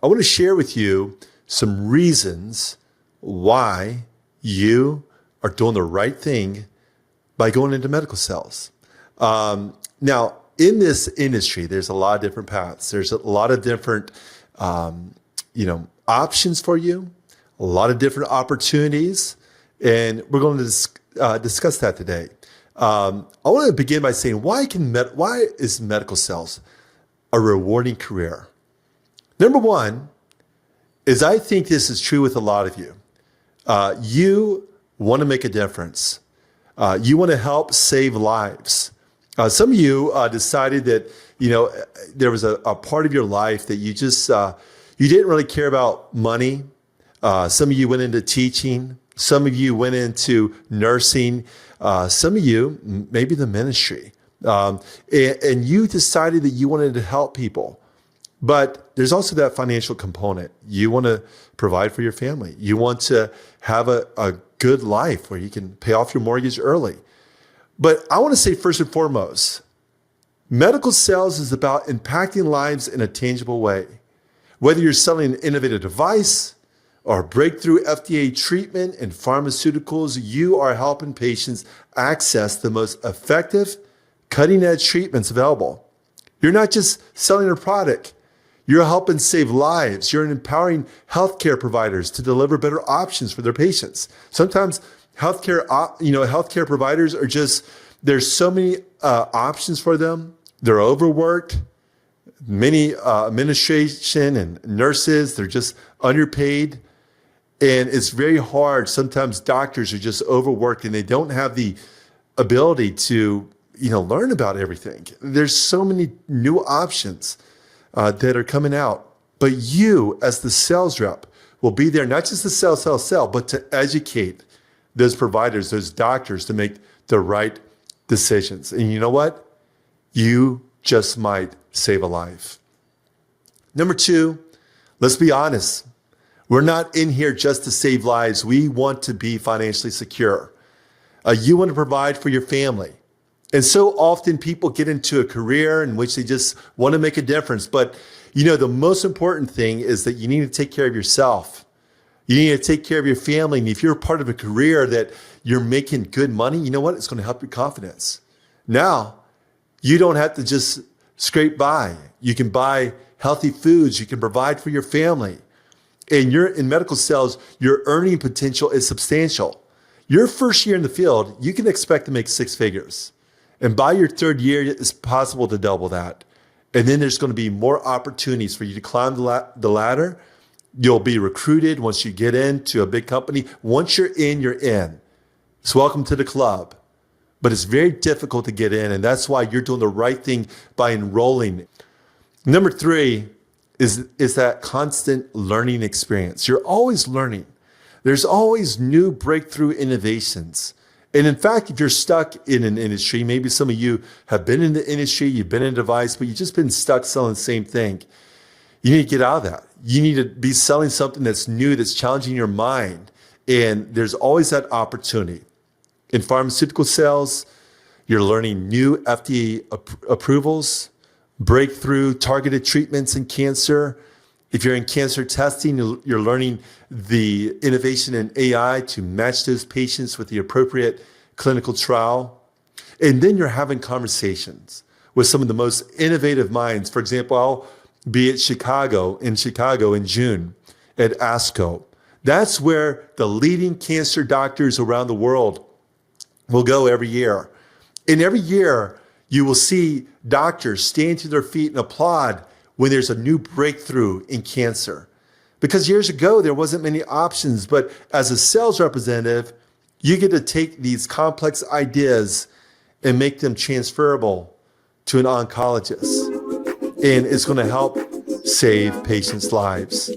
I want to share with you some reasons why you are doing the right thing by going into medical sales. Now, in this industry, there's a lot of different paths. There's a lot of different, options for you, a lot of different opportunities, and we're going to discuss that today. I want to begin by saying why is medical sales a rewarding career? Number one is I think this is true with a lot of you. You want to make a difference. You want to help save lives. Some of you decided that there was a part of your life that you just you didn't really care about money. Some of you went into teaching. Some of you went into nursing. Some of you maybe the ministry, and you decided that you wanted to help people. But there's also that financial component. You want to provide for your family. You want to have a good life where you can pay off your mortgage early. But I want to say first and foremost, medical sales is about impacting lives in a tangible way. Whether you're selling an innovative device or breakthrough FDA treatment and pharmaceuticals, you are helping patients access the most effective, cutting-edge treatments available. You're not just selling a product. You're helping save lives. You're empowering healthcare providers to deliver better options for their patients. Sometimes healthcare providers are there's so many options for them. They're overworked. Many administration and nurses, they're just underpaid. And it's very hard. Sometimes doctors are just overworked and they don't have the ability to, learn about everything. There's so many new options that are coming out. But you, as the sales rep, will be there not just to sell, but to educate those providers, those doctors to make the right decisions. And you know what? You just might save a life. Number two, let's be honest. We're not in here just to save lives. We want to be financially secure. You want to provide for your family. And so often people get into a career in which they just want to make a difference. But, the most important thing is that you need to take care of yourself. You need to take care of your family. And if you're part of a career that you're making good money, you know what? It's going to help your confidence. Now, you don't have to just scrape by. You can buy healthy foods. You can provide for your family. And you're in medical sales, your earning potential is substantial. Your first year in the field, you can expect to make six figures. And by your third year, it's possible to double that. And then there's going to be more opportunities for you to climb the ladder. You'll be recruited once you get into a big company. Once you're in, you're in. So welcome to the club. But it's very difficult to get in, and that's why you're doing the right thing by enrolling. Number three is that constant learning experience. You're always learning. There's always new breakthrough innovations. And in fact, if you're stuck in an industry, maybe some of you have been in the industry, you've been in a device, but you've just been stuck selling the same thing. You need to get out of that. You need to be selling something that's new, that's challenging your mind. And there's always that opportunity. In pharmaceutical sales, you're learning new FDA approvals, breakthrough targeted treatments in cancer. If you're in cancer testing, you're learning the innovation in AI to match those patients with the appropriate clinical trial. And then you're having conversations with some of the most innovative minds. For example, I'll be at Chicago in June at ASCO. That's where the leading cancer doctors around the world will go every year. And every year, you will see doctors stand to their feet and applaud when there's a new breakthrough in cancer. Because years ago, there wasn't many options, but as a sales representative, you get to take these complex ideas and make them transferable to an oncologist. And it's going to help save patients' lives.